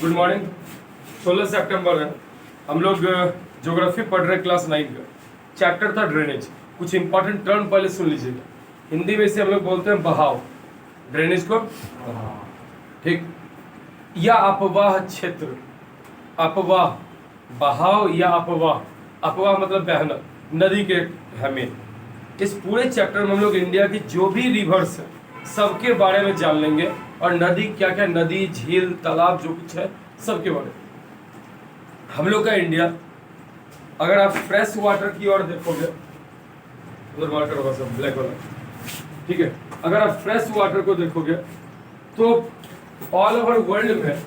Good morning. 16 सितंबर है। हम लोग ज्योग्राफी पढ़ रहे क्लास 9 का। चैप्टर था ड्रेनेज। कुछ इंपॉर्टेंट टर्म पहले सुन लीजिएगा। हिंदी में इसे हम लोग बोलते हैं बहाव। ड्रेनेज को ठीक या अपवाह क्षेत्र। अपवाह, बहाव या अपवाह। अपवाह मतलब बहना, नदी के हमें। इस पूरे चैप्टर में हम लोग इंडिया की जो भी रिवर्स है सबके बारे में जान लेंगे, और नदी क्या क्या, नदी, झील, तालाब जो कुछ है सबके बारे में। हम लोग का इंडिया, अगर आप फ्रेश वाटर की ओर देखोगे, उधर मार्कर होगा सब ब्लैक वाला, ठीक है। अगर आप फ्रेश वाटर को देखोगे तो ऑल ओवर वर्ल्ड में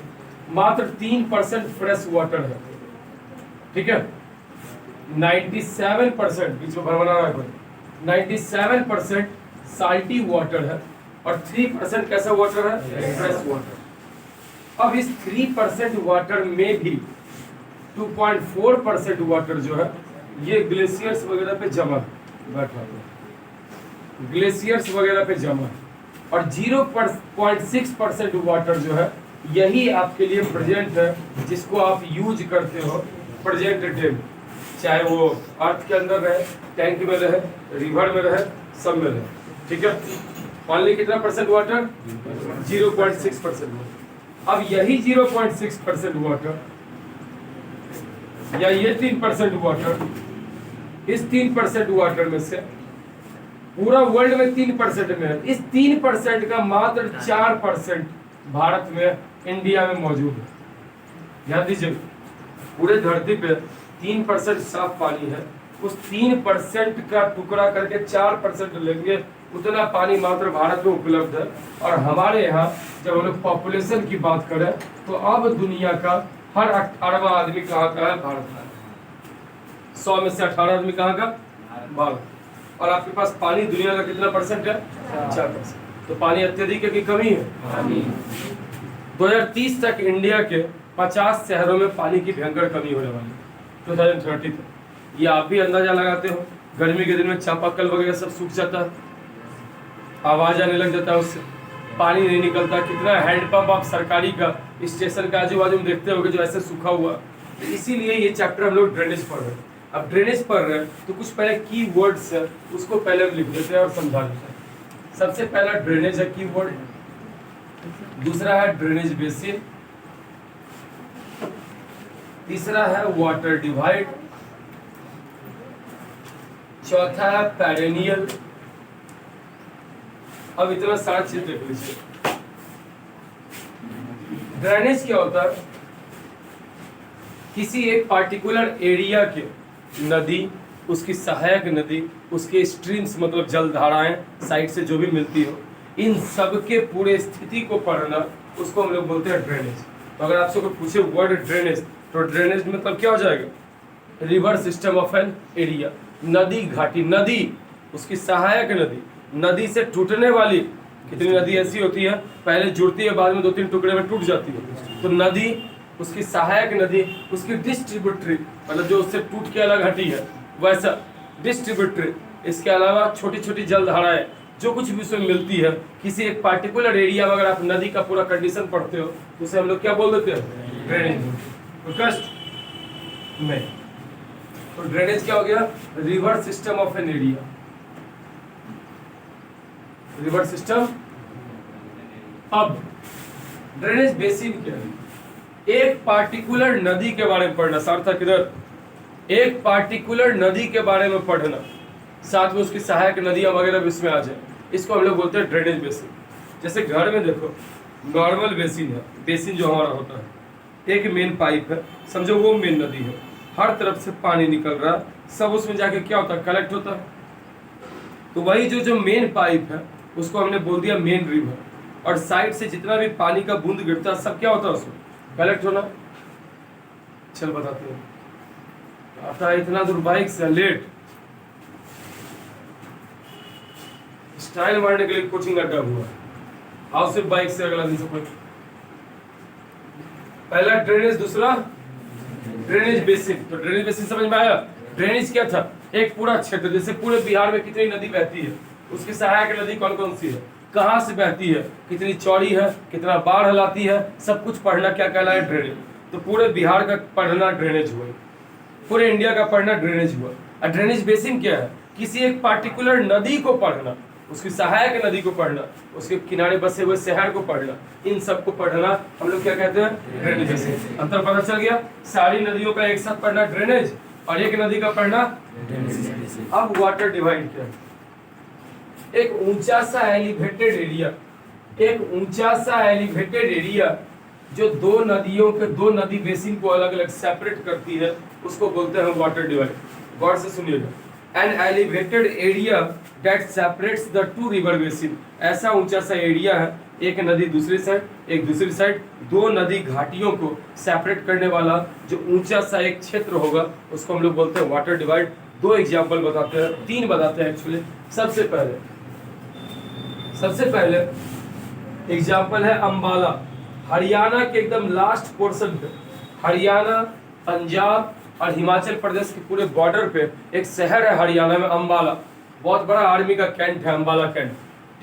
मात्र 3% फ्रेश वाटर है, ठीक है। 97% बीच में भरवाना है कोई, 97% साल्टी वाटर है और 3% कैसा वाटर है, फ्रेश वाटर। अब इस 3% वाटर में भी 2.4% वाटर जो है ये ग्लेशियर्स वगैरह पे जमा बैठा है, ग्लेशियर्स वगैरह पे जमा है। और 0.6% वाटर जो है यही आपके लिए प्रेजेंट है, जिसको आप यूज करते हो प्रेजेंट डे में, चाहे वो अर्थ के अंदर रहे, टैंक में रहे, रिवर में रहे, सब में रहे, ठीक है। ओनली कितना परसेंट वाटर, 0.6%। अब यही 0.6% वाटर या ये 3% वाटर, इस 3% वाटर में से पूरा वर्ल्ड में 3% में है, इस 3% का मात्र 4% भारत में, इंडिया में मौजूद है। ध्यान दीजिए, पूरे धरती पे 3% साफ पानी है, उस 3% का टुकड़ा करके 4% लेंगे, उतना पानी मात्र भारत में उपलब्ध है। और हमारे यहाँ जब हम लोग पॉपुलेशन की बात करें तो अब दुनिया का हर 18वां आदमी कहाँ का है, भारत का। 100 में से 18 आदमी कहाँ का, भारत। और आपके पास पानी दुनिया का कितना परसेंट है, 4%। तो पानी अत्यधिक है कि कमी है। 2030 तक इंडिया के 50 शहरों में पानी की भयंकर कमी होने वाली है, 2030 तक। ये आप भी अंदाजा लगाते हो, गर्मी के दिन में चापाकल वगैरह सब सूख जाता है, आवाज आने लग जाता है, उससे पानी नहीं निकलता। कितना हैंडपंप आप सरकारी का स्टेशन का आजू बाजू में देखते होगे जो ऐसे सूखा हुआ। तो इसीलिए ये चैप्टर हम लोग ड्रेनेज पढ़ रहे हैं। अब ड्रेनेज पढ़ रहे हैं तो कुछ पहले की वर्ड्स है उसको पहले लिख देते हैं और समझा देते हैं। सबसे पहला ड्रेनेज है की वर्ड, दूसरा है ड्रेनेज बेसिन, तीसरा है वाटर डिवाइड, चौथा है पेरेनियल। अब इतना सारा चीज देख लीजिए। ड्रेनेज क्या होता है, किसी एक पार्टिकुलर एरिया के नदी, उसकी सहायक नदी, उसके स्ट्रीम्स मतलब जल धाराएं साइड से जो भी मिलती हो, इन सब के पूरे स्थिति को पढ़ना, उसको हम लोग बोलते हैं ड्रेनेज। तो अगर आपसे कोई पूछे वर्ड ड्रेनेज, तो ड्रेनेज मतलब क्या हो जाएगा, river system of an area. नदी घाटी, नदी उसकी सहायक नदी, नदी से टूटने वाली, कितनी नदी ऐसी होती है पहले जुड़ती है बाद में 2-3 टुकड़े में टूट जाती है, तो नदी उसकी सहायक नदी, उसकी डिस्ट्रीब्यूटरी मतलब जो उससे टूट के अलग हटी है वैसा डिस्ट्रीब्यूटरी। इसके अलावा छोटी छोटी जल धाराएं जो कुछ भी उसमें मिलती है किसी एक पार्टिकुलर एरिया में, अगर आप नदी का पूरा कंडीशन पढ़ते हो तो उसे हम लोग क्या बोल देते हैं, ड्रेनेज में। तो ड्रेनेज क्या हो गया, river system of an area, river system. अब ड्रेनेज बेसिन क्या है, एक पार्टिकुलर नदी के बारे में पढ़ना, सार्थक इधर, एक पार्टिकुलर नदी के बारे में पढ़ना, साथ में उसकी सहायक नदियां वगैरह भी इसमें आ जाए, इसको हम लोग बोलते हैं ड्रेनेज बेसिन। जैसे घर में देखो, नॉर्मल बेसिन है, बेसिन जो हमारा होता है, एक मेन पाइप है, समझो वो मेन नदी है, हर तरफ से पानी निकल रहा है, सब उसमें जाके क्या होता है, कलेक्ट होता है। तो वही जो मेन पाइप है उसको हमने बोल दिया मेन रिवर, और साइड से जितना भी पानी का बूंद गिरता है सब क्या होता है, उसमें कलेक्ट होना। चल बताते हैं, आता है इतना दूर बाइक से लेट, स्टाइल मारने के लिए कोचिंग अड्डा हुआ, आओ सिर्फ बाइक से अगला दिन से कोई। पहला ड्रेनेज, दूसरा ड्रेनेज बेसिन। तो ड्रेनेज बेसिन समझ में आया। ड्रेनेज क्या था, एक पूरा क्षेत्र, जैसे पूरे बिहार में कितनी नदी बहती है, उसकी सहायक नदी कौन कौन सी है, कहाँ से बहती है, कितनी चौड़ी है, कितना बाढ़ लाती है, सब कुछ पढ़ना क्या कहलाए, ड्रेनेज। तो पूरे बिहार का पढ़ना ड्रेनेज हुआ, पूरे इंडिया का पढ़ना ड्रेनेज हुआ। और ड्रेनेज बेसिन क्या है, किसी एक पार्टिकुलर नदी को पढ़ना, उसकी सहायक नदी को पढ़ना, उसके किनारे बसे हुए शहर को पढ़ना, इन सबको पढ़ना हम लोग क्या कहते हैं, ड्रेनेज बेसिन। अंतर पता चल गया, सारी नदियों का एक साथ पढ़ना ड्रेनेज और एक नदी का पढ़ना ड्रेनेज। अब वाटर डिवाइड क्या है, एक ऊंचा सा एलिवेटेड एरिया, एक ऊंचा सा एलिवेटेड एरिया जो दो नदी बेसिन को अलग अलग सेपरेट करती है, उसको बोलते हैं वाटर डिवाइड। गौर से सुनिएगा, an elevated area that separates the two river basin, ऐसा ऊंचा सा एरिया है, एक नदी दूसरी साइड, एक दूसरी साइड, दो नदी घाटियों को सेपरेट करने वाला जो ऊंचा सा एक क्षेत्र होगा, उसको हम लोग बोलते हैं वाटर डिवाइड। दो एग्जाम्पल बताते हैं, तीन बताते हैं एक्चुअली। सबसे पहले एग्जाम्पल है अंबाला, हरियाणा के एकदम लास्ट पोर्शन पे, हरियाणा, पंजाब और हिमाचल प्रदेश के पूरे बॉर्डर पे एक शहर है हरियाणा में, अंबाला। बहुत बड़ा आर्मी का कैंट है अंबाला कैंट,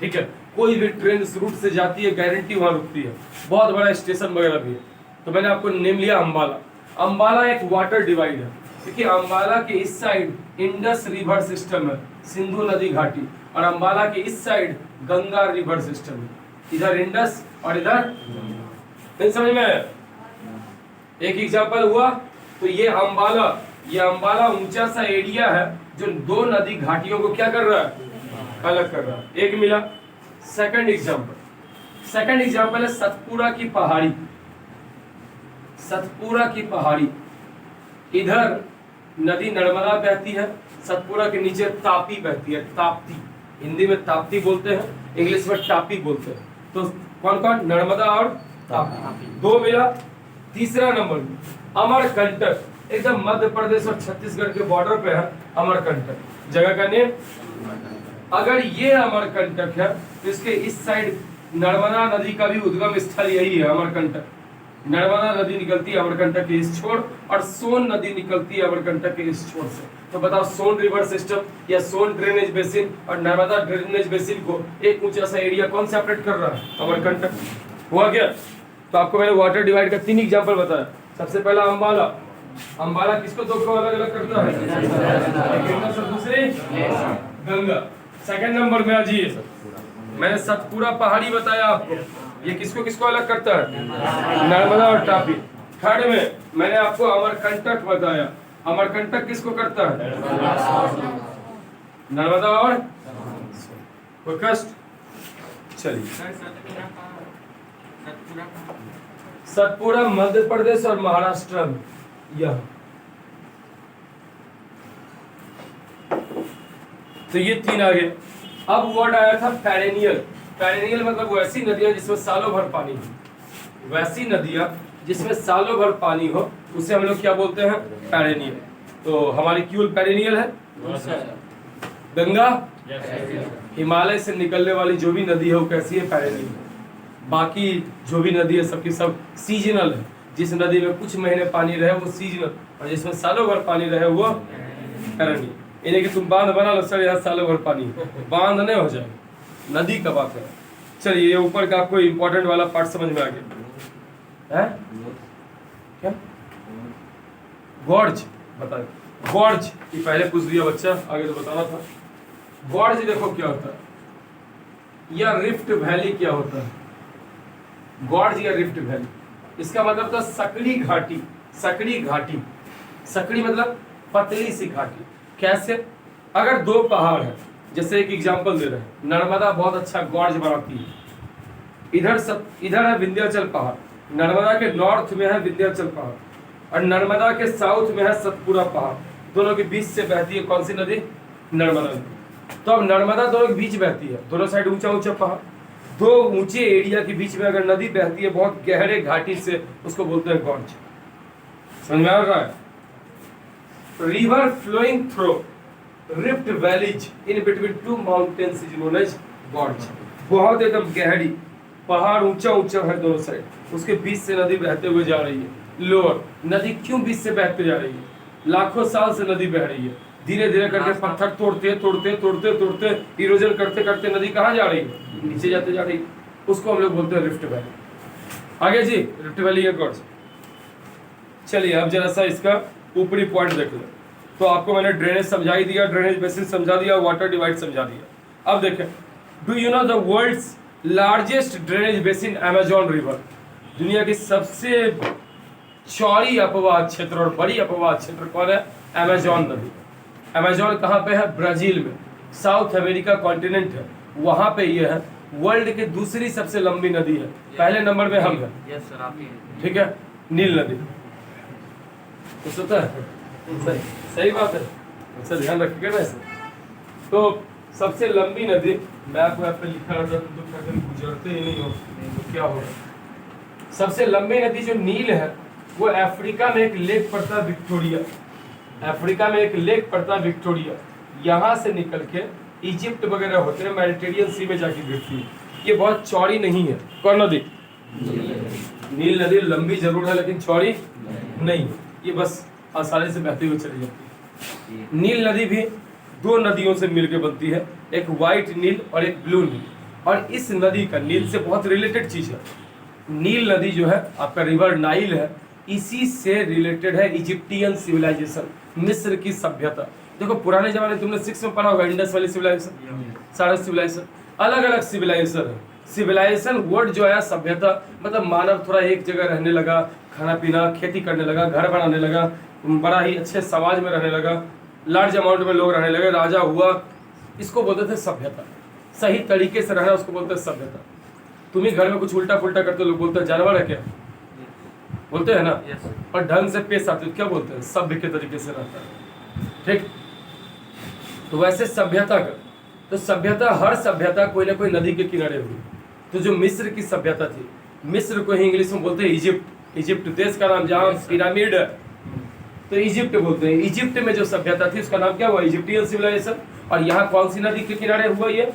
ठीक है। कोई भी ट्रेन इस रूट से जाती है, गारंटी वहां रुकती है, बहुत बड़ा स्टेशन वगैरह भी है। तो मैंने आपको नेम लिया अंबाला। अंबाला एक वाटर डिवाइड है, क्योंकि अंबाला के इस साइड इंडस रिवर सिस्टम है, सिंधु नदी घाटी, और अंबाला के इस साइड गंगा रिवर सिस्टम है, इधर इंडस और इधर, समझ में? एक एग्जाम्पल हुआ। तो ये अंबाला ऊंचा सा एरिया है जो दो नदी घाटियों को क्या कर रहा है, अलग कर रहा है। एक मिला। सेकंड एग्जाम्पल है सतपुरा की पहाड़ी, सतपुरा की पहाड़ी, इधर नदी नर्मदा बहती है, सतपुरा के नीचे तापी बहती है, ताप्ती, हिंदी में ताप्ती बोलते हैं, इंग्लिश में टापी बोलते हैं। तो कौन कौन, नर्मदा और तापी, दो मिला। तीसरा नंबर अमरकंटक, एकदम मध्य प्रदेश और छत्तीसगढ़ के बॉर्डर पे है अमरकंटक, जगह का नेम। अगर ये अमरकंटक है तो इसके इस साइड नर्मदा नदी का भी उद्गम स्थल यही है, अमरकंटक। नर्मदा नदी निकलती है अमरकंटक के इस छोर, और सोन नदी निकलती है अमरकंटक के इस छोर से। तो बताओ, सोन रिवर सिस्टम या सोन ड्रेनेज बेसिन और नर्मदा ड्रेनेज बेसिन को एक ऊंचा सा एरिया कौन सेपरेट कर रहा है, अमरकंटक। हुआ क्या? तो आपको मैंने वाटर डिवाइड का 3 एग्जाम्पल बताया। सबसे पहला अंबाला किसको दो को अलग अलग करता है, दूसरे गंगा। सेकंड नंबर में आजिए, मैंने सतपुरा पहाड़ी बताया आपको, ये किसको किसको अलग करता है, नर्मदा और तापी। थर्ड में मैंने आपको अमरकंटक बताया, अमरकंटक किसको करता है, नर्मदा और कोई कष्ट। चलिए, सतपुरा मध्य प्रदेश और महाराष्ट्र में, यह तो ये 3 आ गए। अब वर्ड आया था पेरेनियल। पेरेनियल मतलब वैसी नदियां जिसमें सालों भर पानी हो, वैसी नदियां जिसमें सालों भर पानी हो, उसे हम लोग क्या बोलते हैं, पेरेनियल। तो हमारी क्यूल पेरेनियल है, गंगा हिमालय से निकलने वाली जो भी नदी है वो कैसी है, पेरेनियल। बाकी जो भी नदी है सबकी सब सीजनल है, जिस नदी में कुछ महीने पानी रहे वो सीजनल, और जिसमें सालों भर पानी रहे वो पेरेनियल। इन्हें कि तुम बांध बना लो सर, यहाँ सालों भर पानी, बांध नहीं हो जाए, नदी का बात है। चलिए, ये ऊपर का आपको इम्पोर्टेंट वाला पार्ट समझ में आ गया है क्या, गॉर्ज बताए। गॉर्ज ये पहले पूछ लिया बच्चा, आगे तो बताना था। गॉर्ज देखो क्या होता है, या रिफ्ट वैली क्या होता है, गॉर्ज या रिफ्ट वैली, इसका मतलब था सकड़ी घाटी। सकड़ी घाटी, सकड़ी मतलब पतली सी घाटी। कैसे? अगर दो पहाड़ है, जैसे एक एग्जांपल दे रहे हैं, नर्मदा बहुत अच्छा गॉर्ज बनाती है, इधर है विंध्याचल पहाड़, नर्मदा के नॉर्थ में है विंध्याचल पहाड़, और नर्मदा के साउथ में है सतपुरा पहाड़। दोनों के बीच से बहती है कौन सी नदी, नर्मदा नदी। तो अब नर्मदा दोनों के बीच बहती है, दोनों साइड ऊंचा ऊंचा पहाड़, दो ऊंचे एरिया के बीच में अगर नदी बहती है बहुत गहरे घाटी से, उसको बोलते हैं गॉर्ज। समझ में आ रहा है? River flowing through rift valleys in between two mountains is known as gorge. बहुत एकदम गहरी पहाड़, ऊंचा ऊंचा है दोनों साइड, उसके बीच से नदी बहते हुए जा रही है। लोअर नदी क्यों बीच से बहते जा रही है, लाखों साल से नदी बह रही है, धीरे धीरे करके पत्थर तोड़ते तोड़ते तोड़ते तोड़ते इरोजन करते करते नदी कहाँ जा रही है, नीचे जाते जा रही है, उसको हम लोग बोलते हैं रिफ्ट वैली। आगे जी, रिफ्ट वैली एक और। चलिए अब जरा सा इसका ऊपरी पॉइंट देख लो। तो आपको मैंने ड्रेनेज समझा ही दिया, ड्रेनेज बेसिन समझा दिया, वाटर डिवाइड समझा दिया। अब देखें, do you know the world's largest drainage basin Amazon river. दुनिया की सबसे चौड़ी अपवाद क्षेत्र और बड़ी अपवाद क्षेत्र कौन है? अमेजॉन नदी। अमेजॉन कहाँ पे है? ब्राजील में, साउथ अमेरिका कॉन्टिनेंट है, वहां पे ये है। वर्ल्ड की दूसरी सबसे लंबी नदी है, पहले नंबर में हम है, ठीक है, नील नदी। तो सोता है सही बात है, अच्छा ध्यान रखिएगा ना इसे। तो सबसे लंबी नदी, मैं आपको यहाँ पे लिखा रहता तो कभी गुजरते ही नहीं हो तो क्या होगा। सबसे लंबी नदी जो नील है वो अफ्रीका में एक लेक पड़ता है विक्टोरिया, अफ्रीका में एक लेक पड़ता है विक्टोरिया, यहाँ से निकल के इजिप्ट वगैरह होते हैं मेडिटेरियन सी में जाके गिरती है। ये बहुत चौड़ी नहीं है। कौन नदी? नील नदी लंबी जरूर है लेकिन चौड़ी नहीं है, ये बस आसानी से बहती हुई चली जाती है। नील नदी भी दो नदियों से मिलकर बनती है, एक व्हाइट नील और एक ब्लू नील। और इस नदी का नील से बहुत रिलेटेड चीज है। नील नदी जो है आपका रिवर नाइल है, इसी से रिलेटेड है इजिप्टियन सिविलाइजेशन, मिस्र की सभ्यता। देखो पुराने जमाने तुमने 6 में पढ़ा होगा, इंडस वैली सिविलाइजेशन, सारा सिविलाइजेशन, अलग अलग सिविलाइजेशन है। सिविलाइजेशन वर्ड जो है सभ्यता, मतलब मानव थोड़ा एक जगह रहने लगा, खाना पीना खेती करने लगा, घर बनाने लगा, बड़ा ही अच्छे समाज में रहने लगा, लार्ज अमाउंट में लोग रहने लगे, राजा हुआ, इसको बोलते थे सभ्यता। सही तरीके से रहना उसको बोलते हैं सभ्यता। तुम ही घर में कुछ उल्टा पुल्टा करते लोग बोलते हैं जानवर है क्या, बोलते हैं ना। और ढंग से पेश आते क्या बोलते हैं? सभ्य के तरीके से रहता है, ठीक। तो वैसे सभ्यता का, तो सभ्यता, हर सभ्यता कोई ना कोई नदी के किनारे हुई। तो जो मिस्र की सभ्यता थी, मिस्र को ही इंग्लिश में बोलते हैं इजिप्ट, इजिप्ट देश का नाम जहाँ पिरामिड है तो इजिप्ट बोलते हैं। इजिप्ट में जो सभ्यता थी उसका नाम क्या हुआ? Egyptian civilization. और यहाँ कौन सी नदी के किनारे हुआ? ये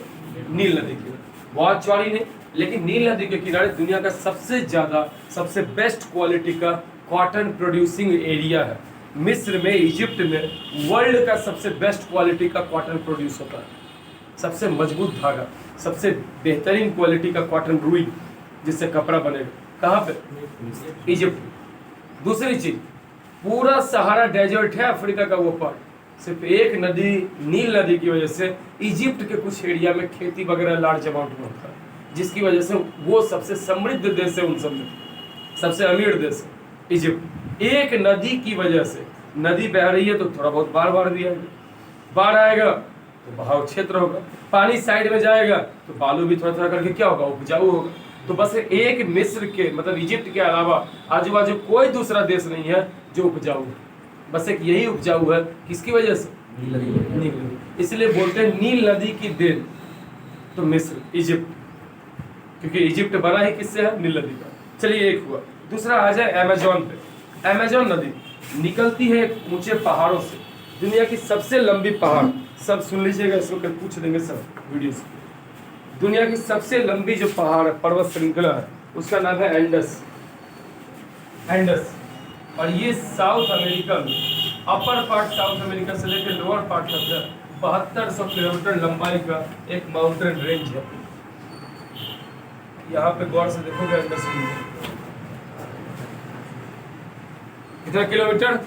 नील नदी के, बहुत चौड़ी नहीं लेकिन नील नदी के किनारे दुनिया का सबसे ज्यादा, सबसे बेस्ट क्वालिटी का कॉटन प्रोड्यूसिंग एरिया है। मिस्र में, इजिप्ट में वर्ल्ड का सबसे बेस्ट क्वालिटी का कॉटन प्रोड्यूस होता है, सबसे मजबूत धागा, सबसे बेहतरीन क्वालिटी का कॉटन रुई जिससे कपड़ा बनेगा। कहाँ पे? इजिप्ट। दूसरी चीज, पूरा सहारा डेजर्ट है अफ्रीका का वो पार्ट, सिर्फ एक नदी, नील नदी की वजह से इजिप्ट के कुछ एरिया में खेती वगैरह लार्ज अमाउंट में होता है, जिसकी वजह से वो सबसे समृद्ध देश है, उन सब में सबसे अमीर देश है इजिप्ट। एक नदी की वजह से, नदी बह रही है तो थोड़ा बहुत बाढ़ भी आएगा, बाढ़ आएगा तो बहाव क्षेत्र होगा, पानी साइड में जाएगा तो बालू भी थोड़ा थोड़ा करके क्या होगा? उपजाऊ होगा। तो बस एक मिस्र के, मतलब इजिप्ट के अलावा आजू बाजू कोई दूसरा देश नहीं है जो उपजाऊ है, बस एक यही उपजाऊ है। किसकी वजह से? नील नदी। इसलिए बोलते हैं नील नदी की देन तो मिस्र, इजिप्ट, क्योंकि इजिप्ट बना ही किससे है? नील नदी का। चलिए एक हुआ। दूसरा आ जाए अमेजॉन पे। अमेजॉन नदी निकलती है ऊंचे पहाड़ों से, दुनिया की सबसे लंबी पहाड़, सब सुन लीजिएगा, इसको कल पूछ देंगे सब वीडियो से। दुनिया की सबसे लंबी जो पहाड़ है, पर्वत श्रृंखला है, उसका नाम है एंडस, एंडस। और ये साउथ अमेरिका में, अपर पार्ट साउथ अमेरिका से लेकर लोअर पार्ट तक 7200 किलोमीटर लंबाई का एक माउंटेन रेंज है। यहाँ पे गौर से देखोगे एंडस में कितना किलोमीटर?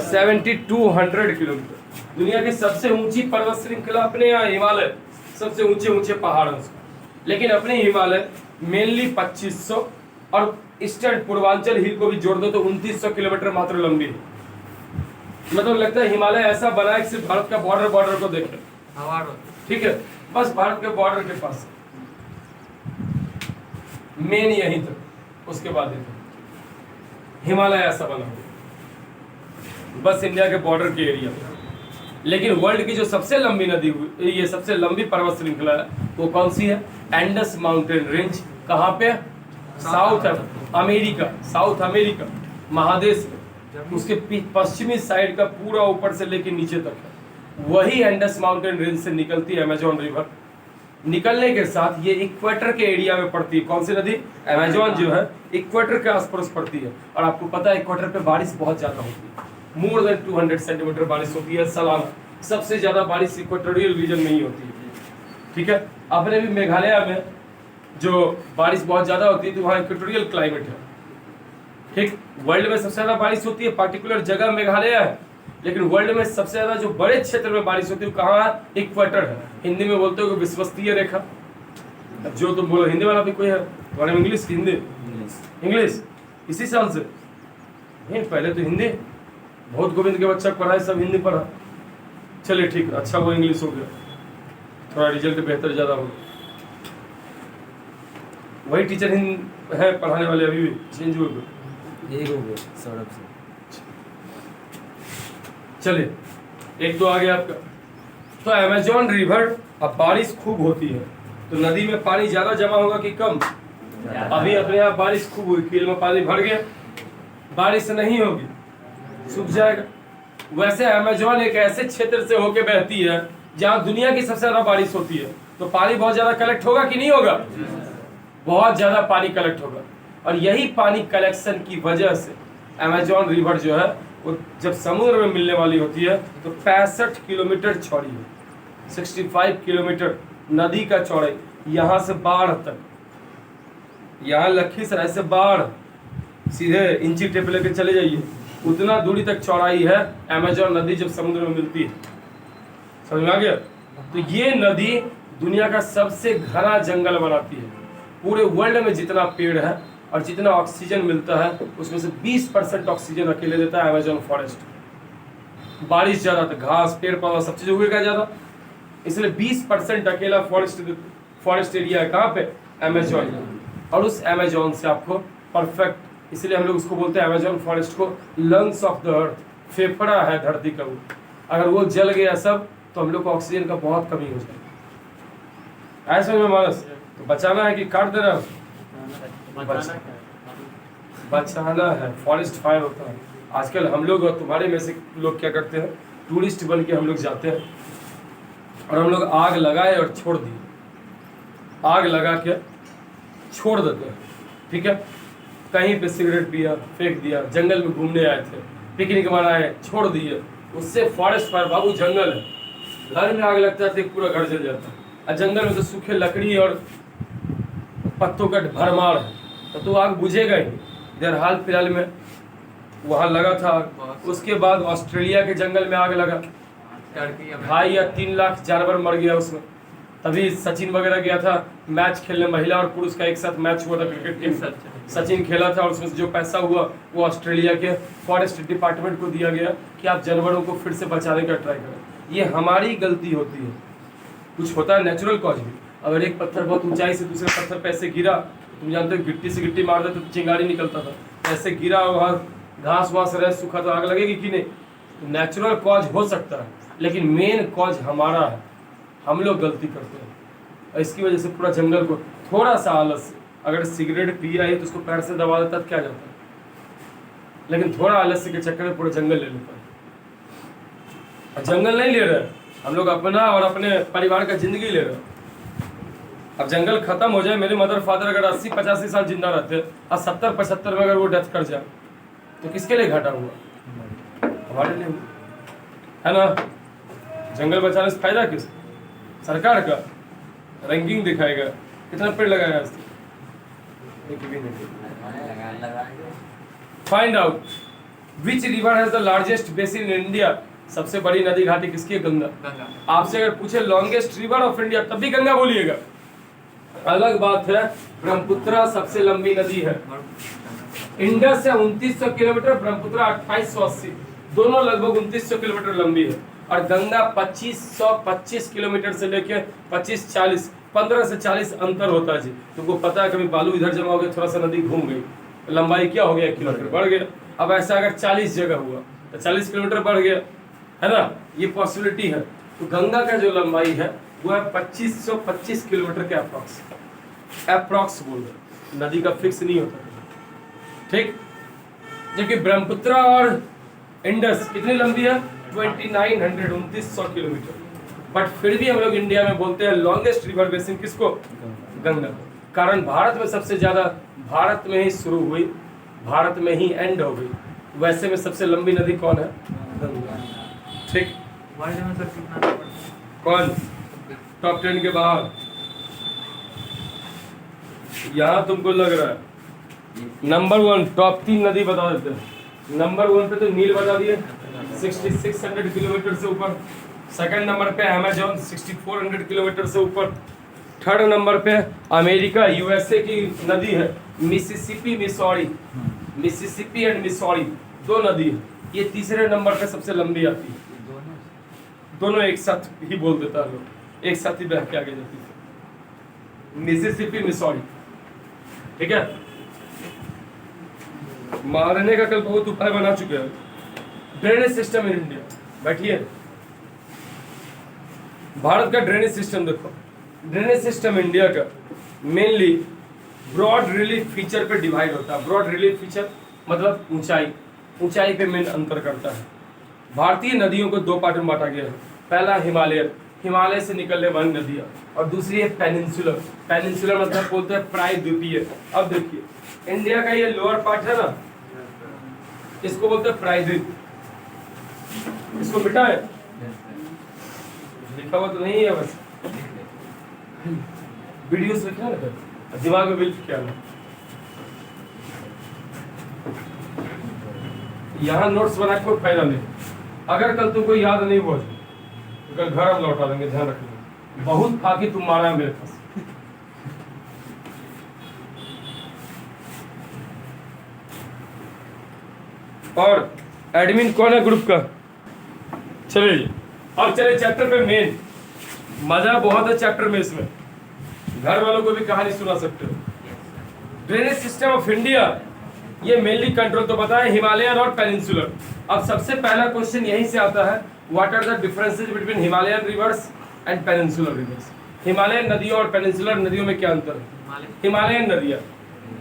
7200 किलोमीटर। दुनिया की सबसे ऊंची पर्वत श्रृंखला अपने यहाँ हिमालय, सबसे ऊंचे ऊंचे पहाड़ों से, लेकिन अपने हिमालय मेनली 2500 और ईस्टर्न पूर्वांचल हिल को भी जोड़ दो तो 2900 किलोमीटर मात्र लंबी है। मतलब लगता है हिमालय ऐसा बना है कि सिर्फ भारत का बॉर्डर को देखे, ठीक है, बस भारत के बॉर्डर के पास मेन यहीं तक, उसके बाद हिमालय ऐसा बना हुआ बस इंडिया के बॉर्डर के एरिया में। लेकिन वर्ल्ड की जो सबसे लंबी नदी हुई, ये सबसे लंबी पर्वत श्रृंखला है, वो कौन सी है? Indus mountain range. कहाँ पे? साउथ अमेरिका, साउथ अमेरिका महादेश में, उसके पश्चिमी साइड का पूरा ऊपर से लेकर नीचे तक है। वही एंडस माउंटेन रेंज से निकलती है अमेजॉन रिवर। निकलने के साथ ये इक्वेटर के एरिया में पड़ती है। कौन सी नदी? अमेजॉन जो है इक्वेटर के आसपास पड़ती है। और आपको पता है इक्वेटर पे बारिश बहुत ज्यादा होती है, मोर देन 200 सेंटीमीटर बारिश होती है सालाना। सबसे ज्यादा बारिश इक्वेटोरियल रीजन में ही होती है, ठीक है। अपने भी मेघालय में जो बारिश बहुत ज़्यादा होती है तो वहाँ इक्वेटोरियल क्लाइमेट है, ठीक। वर्ल्ड में सबसे ज़्यादा बारिश होती है पार्टिकुलर जगह मेघालय है, लेकिन वर्ल्ड में सबसे ज़्यादा जो बड़े क्षेत्र में बारिश होती है कहाँ है? इक्वेटर है। हिंदी में बोलते हो विश्वस्तीय रेखा। जो तुम बोलो, हिंदी वाला भी कोई है तुम्हारे में? इंग्लिश की हिंदी? इंग्लिश इसी साल से नहीं, पहले तो हिंदी। बहुत गोविंद के बच्चा पढ़ाए सब हिंदी पढ़ा। चलिए ठीक है, अच्छा वो इंग्लिश हो गया, थोड़ा रिजल्ट बेहतर ज़्यादा हो। वही टीचर है पढ़ाने वाले, अभी भी चेंज हो गए, यही हो गया सौरभ से। चलिए एक तो आ गया आपका। तो अमेजोन रिवर, अब बारिश खूब होती है तो नदी में पानी ज्यादा जमा होगा कि कम? अभी अपने यहाँ बारिश खूब हुई, कील में पानी भर गया, बारिश नहीं होगी, सूख जाएगा। वैसे अमेजोन एक ऐसे क्षेत्र से होके बहती है जहाँ दुनिया की सबसे ज्यादा बारिश होती है, तो पानी बहुत ज्यादा कलेक्ट होगा कि नहीं होगा? बहुत ज्यादा पानी कलेक्ट होगा। और यही पानी कलेक्शन की वजह से अमेजोन रिवर जो है वो जब समुद्र में मिलने वाली होती है तो 65 किलोमीटर चौड़ी है, 65 किलोमीटर नदी का चौड़ाई। यहाँ से बाढ़ तक, यहाँ लखीसराय से बाढ़ सीधे इंची टेप लेके चले जाइए, उतना दूरी तक चौड़ाई है अमेजोन नदी जब समुद्र में मिलती है। समझ में आ गया? तो ये नदी दुनिया का सबसे घना जंगल बनाती है। पूरे वर्ल्ड में जितना पेड़ है और जितना ऑक्सीजन मिलता है उसमें से 20% ऑक्सीजन अकेले देता है अमेजोन फॉरेस्ट। बारिश ज़्यादा तो घास पेड़ पौधा सब चीज़ उगेगा ज़्यादा, इसलिए 20% अकेला फॉरेस्ट एरिया है कहाँ पे? अमेजोन। और उस अमेजोन से आपको परफेक्ट, इसलिए हम लोग उसको बोलते हैं अमेजोन फॉरेस्ट को लंग्स ऑफ द अर्थ, फेफड़ा है धरती का वो। अगर वो जल गया सब तो हम लोग को ऑक्सीजन का बहुत कमी हो जाएगा। ऐसे में मानस तो बचाना है कि काट देना? बचाना है। फॉरेस्ट फायर होता है आजकल। हम लोग और तुम्हारे में से लोग क्या करते हैं, टूरिस्ट बन के हम लोग जाते हैं और हम लोग आग लगाए और छोड़ दिए, आग लगा के छोड़ देते हैं, ठीक है। कहीं पे सिगरेट पिया, फेंक दिया, जंगल में घूमने आए थे, पिकनिक मनाए, छोड़ दिए, उससे फॉरेस्ट फायर। बाबू जंगल है, घर में आग लगता है तो पूरा घर जल जाता है, और जंगल में तो सूखे लकड़ी और पत्तों का भरमार है तो आग बुझेगा ही। इधर हाल फिलहाल में वहाँ लगा था, उसके बाद ऑस्ट्रेलिया के जंगल में आग लगा, 2.5 या 3 लाख जानवर मर गया उसमें। तभी सचिन वगैरह गया था मैच खेलने, महिला और पुरुष का एक साथ मैच हुआ था क्रिकेट टीम, सचिन खेला था और उसमें जो पैसा हुआ वो ऑस्ट्रेलिया के फॉरेस्ट डिपार्टमेंट को दिया गया कि आप जानवरों को फिर से बचाने का ट्राई करें। ये हमारी गलती होती है। कुछ होता है नेचुरल कॉज भी। अगर एक पत्थर बहुत ऊंचाई से दूसरे पत्थर पे ऐसे गिरा, तुम जानते हो गिट्टी से गिट्टी मार दे तो चिंगारी निकलता था, ऐसे गिरा वहाँ घास वास रहे सूखा तो आग लगेगी कि नहीं? तो नेचुरल कॉज हो सकता है, लेकिन मेन कॉज हमारा है, हम लोग गलती करते हैं। और इसकी वजह से पूरा जंगल को थोड़ा सा आलस, अगर सिगरेट पिया है तो उसको पैर से दबा देता तो क्या जाता है, लेकिन थोड़ा आलस्य के चक्कर में पूरा जंगल ले लेता है। जंगल नहीं ले रहे हम लोग, अपना और अपने परिवार का जिंदगी ले रहे हैं। अब जंगल खत्म हो जाए, मेरे मदर फादर अगर 80-85 साल जिंदा रहते और 70-75 में अगर वो डेथ कर जाए तो किसके लिए घाटा हुआ? हमारे लिए है ना। जंगल बचाने से फायदा किस? सरकार का रैंकिंग दिखाएगा कितना पेड़ लगाया आज तक, एक भी नहीं। Find out which river has the largest basin in India. सबसे बड़ी नदी घाटी किसकी है? गंगा। आपसे अगर पूछे लॉन्गेस्ट रिवर ऑफ इंडिया तब भी गंगा बोलिएगा। अलग बात है ब्रह्मपुत्र सबसे लंबी नदी है, इंडस है 2900 किलोमीटर, ब्रह्मपुत्र 2880, दोनों लगभग 2900 किलोमीटर लंबी है। और गंगा 2525 किलोमीटर से लेके 25-40, 15 से 40 अंतर होता है जी। तुमको पता है, कभी बालू इधर जमा हो गया, थोड़ा सा नदी घूम गई, लंबाई क्या हो गया? 1 किलोमीटर बढ़ गया। अब ऐसा अगर 40 जगह हुआ तो 40 किलोमीटर बढ़ गया, है ना, ये पॉसिबिलिटी है। तो गंगा का जो लंबाई है वो है 2525 किलोमीटर के अप्रॉक्स बोल रहे, नदी का फिक्स नहीं होता, ठीक। जबकि ब्रह्मपुत्र और इंडस कितनी लंबी है? 2900 किलोमीटर। बट फिर भी हम लोग इंडिया में बोलते हैं लॉन्गेस्ट रिवर बेसिन किसको? गंगा। कारण भारत में सबसे ज्यादा भारत में ही शुरू हुई, भारत में ही एंड हो गई। वैसे में सबसे लंबी नदी कौन है? गंगा, ठीक। वर्ल्ड में सर कितना? कौन? टॉप 10 के बाहर। यहाँ तुमको लग रहा है नंबर 1 टॉप 3 नदी बता देते हैं। नंबर 1 पे तो नील बता दिए 6600 किलोमीटर से ऊपर। सेकंड नंबर पे अमेजोन 6400 किलोमीटर से ऊपर। थर्ड नंबर पे अमेरिका यूएसए की नदी है Mississippi Missouri, Mississippi and Missouri 2 नदी है। ये तीसरे नंबर पे सबसे लंबी आती है। दोनों एक साथ ही बोल देता है लोग, एक साथ ही बह के आगे जाती है, मिसिसिपी मिसौरी। ठीक है, मारने का कल बहुत उपाय बना चुके हैं। ड्रेनेज सिस्टम इन इंडिया, बैठिए। भारत का ड्रेनेज सिस्टम देखो। ड्रेनेज सिस्टम इंडिया का मेनली ब्रॉड रिलीफ फीचर पे डिवाइड होता है। ब्रॉड रिलीफ फीचर मतलब ऊंचाई पे मेन अंतर करता है। भारतीय नदियों को 2 पार्ट में बांटा गया है। पहला हिमालय से निकलने वाली नदियां, और दूसरी है पेनिनसुलर। पेनिनसुलर मतलब बोलते हैं प्रायद्वीपीय। अब देखिए इंडिया का ये लोअर पार्ट है ना, इसको बोलते हैं प्रायद्वीप। इसको मिटा है, लिखा हुआ तो नहीं है, बस वीडियो से लिखा है, दिमाग में बिल्कुल क्या है। यहाँ नोट्स बना के कोई फायदा नहीं। अगर कल तुमको याद नहीं हुआ तो कल घर हम लौटा देंगे, ध्यान रखना। बहुत फाकी तुम मारा है मेरे पास। और एडमिन कौन है ग्रुप का? चलिए अब चले चैप्टर पे। मेन मजा बहुत है चैप्टर में, इसमें घर वालों को भी कहानी सुना सकते हो। ड्रेनेज सिस्टम ऑफ इंडिया, ये मेनली कंट्रोल तो पता है हिमालयन और पेनिनसुलर। अब सबसे पहला क्वेश्चन यहीं से आता है, what are the differences between Himalayan rivers and peninsular rivers. हिमालयन नदियों और पेनिनसुलर नदियों में क्या अंतर है? हिमालयन नदियाँ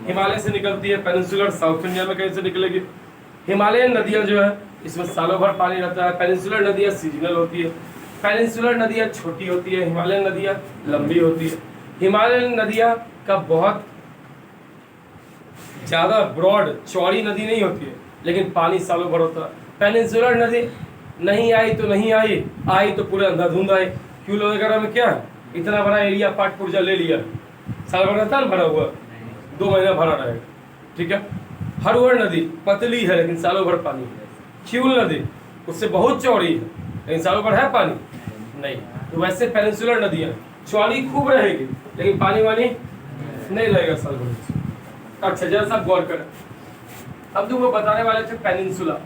हिमालय से निकलती है, पेनिनसुलर साउथ इंडिया में कहीं से निकलेगी। हिमालयन नदियाँ जो है इसमें सालों भर पानी रहता है। पेनिनसुलर नदियाँ सीजनल होती है। पेनिनसुलर नदियाँ छोटी होती है, हिमालयन नदियाँ लंबी होती है। हिमालयन नदियाँ का बहुत ज़्यादा ब्रॉड चौड़ी नदी नहीं होती है, लेकिन पानी सालों भर होता है। पेनिनसुलर नदी नहीं आई तो नहीं आई, आई तो पूरे अंधाधुंध आई। क्यों वगैरह में क्या है, इतना बड़ा एरिया पाट पुर्जा ले लिया, साल भर रहता है भरा हुआ, 2 महीना भरा रहेगा। ठीक है। हरवर नदी पतली है लेकिन सालों भर पानी है। क्यूल नदी उससे बहुत चौड़ी है लेकिन सालों भर है पानी नहीं। तो वैसे पेनिनसुलर नदियाँ चौड़ी खूब रहेगी लेकिन पानी वानी नहीं रहेगा साल भर। अच्छा जरा सा गौर करें। अब तुमको बताने वाले थे पेनिनसुला।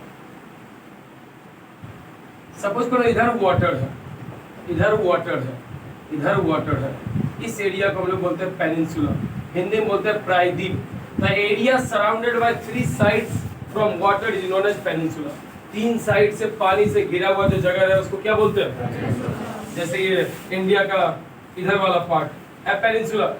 सपोज करो इधर वाटर है, इधर वाटर है, इधर वाटर है। इस एरिया को हम लोग बोलते हैं पेनिनसुला, हिंदी में बोलते हैं प्रायद्वीप। The area surrounded by 3 sides from water is known as peninsula. 3 side से पानी से घिरा हुआ जो जगह है उसको क्या बोलते हैं? जैसे ये इंडिया का इधर वाला पार्ट है पेनिनसुला।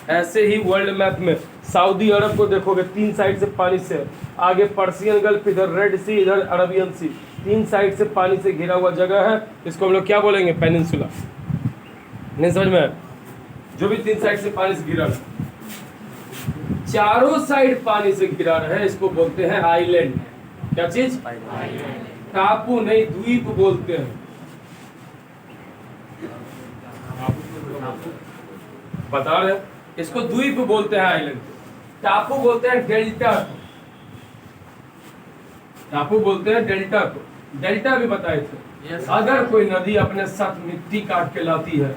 ऐसे ही वर्ल्ड मैप में सऊदी अरब को देखोगे 3 साइड से पानी से, आगे पर्शियन गल्फ, इधर रेड सी, इधर अरबियन सी, 3 साइड से पानी से घिरा हुआ जगह है। इसको हम लोग क्या बोलेंगे? पेनिनसुला। नहीं समझ में? जो भी 3 साइड से पानी से घिरा है, चारों साइड पानी से घिरा है, इसको बोलते हैं आइलैंड। क्या चीज? टापू नहीं, द्वीप बोलते हैं। बता रहे इसको द्वीप बोलते हैं, आइलैंड। टापू बोलते हैं डेल्टा को, टापू बोलते हैं डेल्टा को। डेल्टा भी बताए थे। अगर कोई नदी अपने साथ मिट्टी काट के लाती है,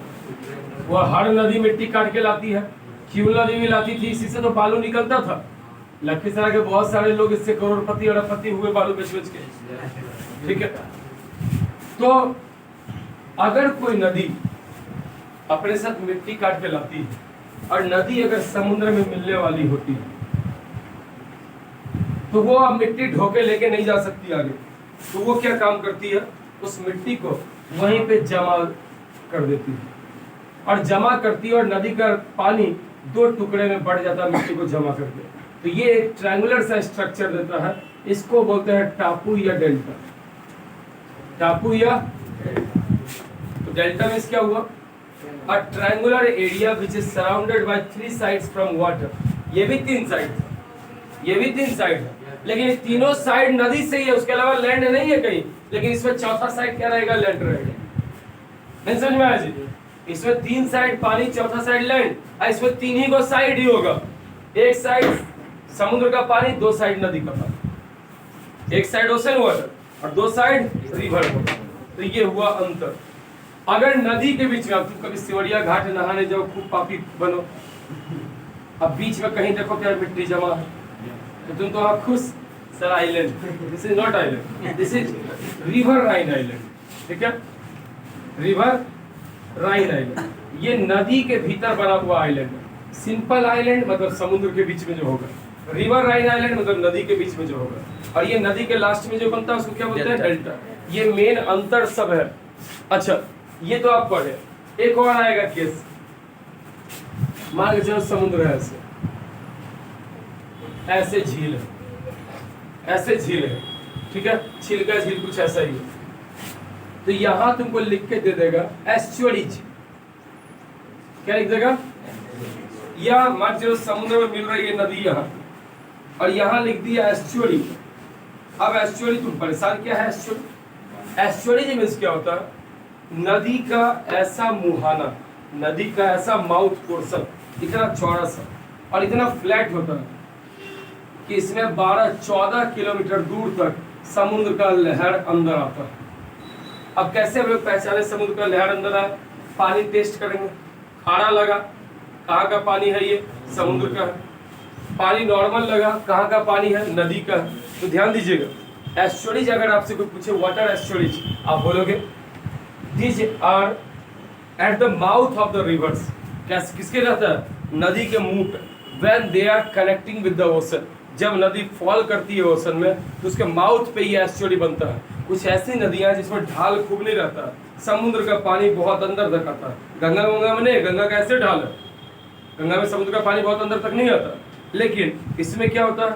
वो हर नदी मिट्टी काट के लाती है। क्यूल नदी भी लाती थी, इसी से तो बालू निकलता था। लखीसराय के बहुत सारे लोग इससे करोड़पति अरबपति हुए बालू बेच के। ठीक है। तो अगर कोई नदी अपने साथ मिट्टी काट के लाती है और नदी अगर समुद्र में मिलने वाली होती है तो वो अब मिट्टी ढोके लेके नहीं जा सकती आगे। तो वो क्या काम करती है? उस मिट्टी को वहीं पे जमा कर देती है, और जमा करती है और नदी का पानी 2 टुकड़े में बढ़ जाता है मिट्टी को जमा करके। तो ये एक ट्रायंगुलर सा स्ट्रक्चर देता है। इसको बोलते हैं टापू या डेल्टा। टापू या तो डेल्टा में क्या हुआ? A triangular area which is surrounded by 3 sides from water। ये भी 3 साइड, ये भी 3 साइड है, लेकिन तीनों साइड नदी से ही है, उसके अलावा लैंड नहीं है कहीं। लेकिन इसमें चौथा साइड क्या रहेगा? लैंड रहेगा। नहीं समझ में आया जी? इसमें 3 साइड पानी, चौथा साइड लैंड, और इसमें 3 ही को साइड ही होगा। एक साइड समुद्र का पानी, 2 साइड नदी का पानी, एक साइड ओशन वाटर और 2 साइड रिवर वाटर। तो ये हुआ अंतर। अगर नदी के बीच में, अब तुम कभी सिमरिया घाट नहाने जाओ, खूब पापी बनो, अब बीच में कहीं देखो क्या मिट्टी जमा है, तो तुम तो वहां खुश, sir island, this is not island, this is river Rhine island, ठीक है, रिवर राइन आइलैंड। ये नदी के भीतर बना हुआ आइलैंड है। सिंपल आइलैंड मतलब समुद्र के बीच में जो होगा, रिवर राइन आइलैंड मतलब नदी के बीच में जो होगा, और ये नदी के लास्ट में जो बनता है उसको क्या बोलते हैं? डेल्टा। ये मेन अंतर सब है। अच्छा, ये तो आप पढ़े। एक और आएगा केस, मान के चलो समुद्र है, ऐसे ऐसे झील है, ऐसे झील है, ठीक है, झील का झील कुछ ऐसा ही है। तो यहां तुमको लिख के दे देगा एस्चुअरीज। क्या लिख देगा? या मान चलो समुद्र में मिल रही है नदी यहाँ, और यहाँ लिख दिया एस्चुअरी। अब एस्चुअरी तुम परेशान, क्या है एस्चुअरी? एस्चुअरी मीन्स क्या होता है? नदी का ऐसा मुहाना, नदी का ऐसा माउथ पोर्शन इतना चौड़ा सा और इतना फ्लैट होता है कि इसमें 12-14 किलोमीटर दूर तक समुद्र का लहर अंदर आता है। अब कैसे हम लोग पहचाने समुद्र का लहर अंदर आया? पानी टेस्ट करेंगे, खारा लगा, कहाँ का पानी है? ये समुद्र का है। पानी नॉर्मल लगा, कहाँ का पानी है? नदी का है। तो ध्यान दीजिएगा, एस्चुअरीज अगर आपसे कोई पूछे वाटर एस्चुअरीज, आप बोलोगे These are at the mouth of the rivers। किसके रहता है? नदी के मुंह पे। When they are connecting with the ocean, जब नदी फॉल करती है ओशन में, तो उसके माउथ पे ये एस्चुअरी बनता है। कुछ ऐसी नदियां जिसमें ढाल खूब नहीं रहता, समुद्र का पानी बहुत अंदर तक आता है। गंगा में नहीं, गंगा का ऐसे ढाल है, गंगा में समुद्र का पानी बहुत अंदर तक नहीं आता। लेकिन इसमें क्या होता है?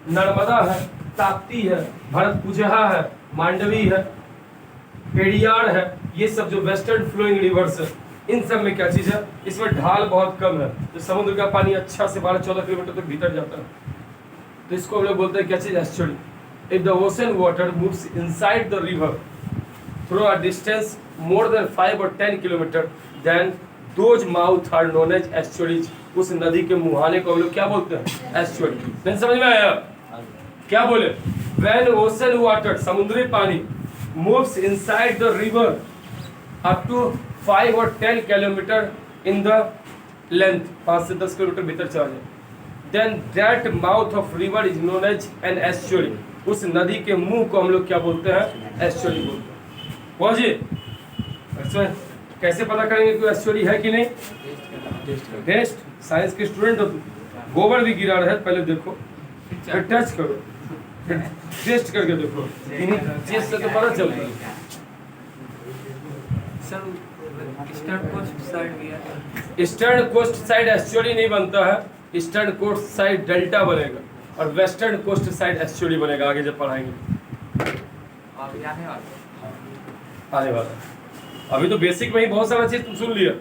नर्मदा है, ताप्ती है, भरतपुझा है, मांडवी है, पेरियार है, ये सब जो वेस्टर्न फ्लोइंग रिवर्स है, इन सब में क्या चीज है? इसमें ढाल बहुत कम है, तो समुद्र का पानी अच्छा से 12-14 किलोमीटर तक भीतर जाता है। तो इसको हम लोग बोलते हैं क्या चीज? Estuary. If the ocean water moves inside the river through a distance more than 5 or 10 kilometre, then those mouth are known as estuaries. उस नदी के मुहाने को हम लोग क्या बोलते हैं? एस्चुअरी। नहीं समझ में आया? क्या बोले? व्हेन ओशन वाटर, समुद्री पानी, moves inside the river up to 5 or 10 kilometer in the length, 5 से 10 किलोमीटर भीतर चला जाए, then that mouth of river is known as an estuary। उस नदी के मुंह को हम लोग क्या बोलते हैं? एस्चुअरी बोलते हैं। पहुंचे? अच्छा, कैसे पता करेंगे कि एस्चुअरी है कि नहीं? टेस्ट। साइंस के स्टूडेंट हो तुम, गोबर भी गिरा रहा है, पहले देखो, फिर टच करो, टेस्ट करके देखो, टेस्ट से तो पता चलता है। सर ईस्टर्न कोस्ट साइड भी है। ईस्टर्न कोस्ट साइड एस्चुअरी नहीं बनता है, ईस्टर्न कोस्ट साइड डेल्टा बनेगा, और वेस्टर्न कोस्ट साइड एस्चुअरी बनेगा। आगे जब पढ़ाएंगे अभी आने वाला। अभी तो बेसिक में ही बहुत सारा चीज तुम सुन लिया।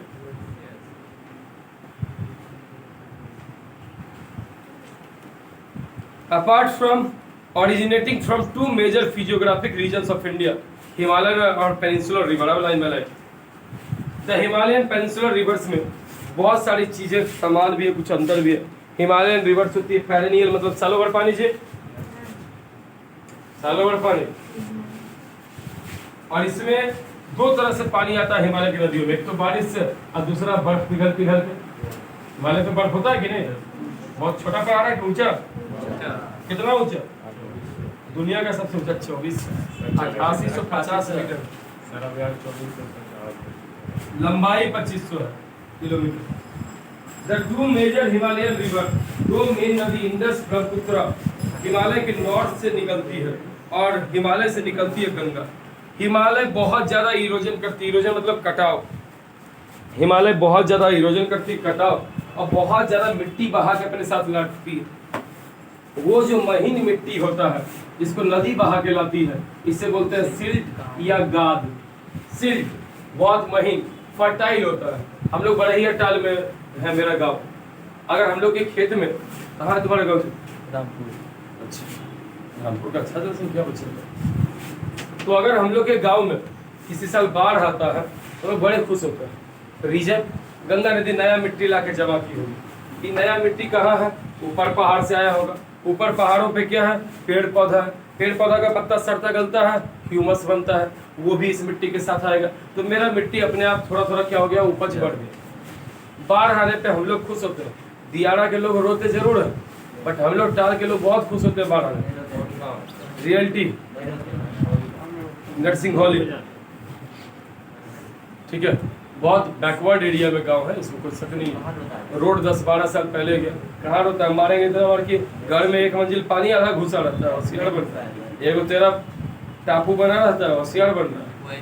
Apart from originating from 2 major physiographic regions of India, Himalayan और Peninsular River। अब लाइन में like the Himalayan peninsular reverse में बहुत सारी चीजें समान भी है, कुछ अंतर भी है। हिमालयन रिवर्स होती है पेरेनियल, मतलब सालों भर पानी से, सालों भर पानी, और इसमें 2 तरह से पानी आता है हिमालय की नदियों में, एक तो बारिश से और दूसरा बर्फ पिघल पिघल के। हिमालय में बर्फ होता है कि नहीं? बहुत छोटा पहाड़ है कि ऊंचा? कितना ऊंचा? दुनिया का सबसे ऊंचा 8850 मीटर, लंबाई 2500 kilometre. The 2 major Himalayan river, 2 main नदी इंडस ब्रह्मपुत्र हिमालय के नॉर्थ से निकलती है, और हिमालय से निकलती है गंगा। हिमालय बहुत ज्यादा इरोजन करती है, इरोजन मतलब कटाव। हिमालय बहुत ज्यादा इरोजन करती है, कटाव, और बहुत ज्यादा मिट्टी बहा के अपने साथ लाती है। वो जो महीन मिट्टी होता है, इसको नदी बहा के लाती है, इसे बोलते हैं सिल्ट या गाद। सिल्ट बहुत महीन, फर्टाइल होता है। हम लोग बड़हिया टाल में है मेरा गांव। अगर हम लोग के खेत में, कहाँ है तुम्हारा गांव? रामपुर। अच्छा, रामपुर का अच्छा दर्शन क्या बच्चे। तो अगर हम लोग के गांव में किसी साल बाढ़ आता है तो लोग बड़े खुश होते हैं। रीजन, गंगा नदी नया मिट्टी ला के जमा की होगी। ये नया मिट्टी कहाँ है? ऊपर पहाड़ से आया होगा। ऊपर पहाड़ों पे क्या है? पेड़ पौधा है। पेड़ पौधा का पत्ता सड़ता गलता है, ह्यूमस बनता है, वो भी इस मिट्टी के साथ आएगा। तो मेरा मिट्टी अपने आप थोड़ा थोड़ा क्या हो गया? उपज बढ़ गया। बाढ़ आने पे हम लोग खुश होते हैं। दियारा के लोग रोते जरूर है, बट हम लोग टाल के लोग बहुत खुश होते हैं बाढ़ आने। रियलिटी नर्सिंग हॉल, ठीक है, बहुत बैकवर्ड एरिया में गांव है, इसमें कोई शक नहीं है। रोड 10-12 साल पहले गया, कहाँ रोता है? मारेंगे तो और कि घर में 1 मंजिल पानी आधा घुसा रहता है, होशियार बनता है। एगो तेरा टापू बना रहता है, होशियार बन रहा है।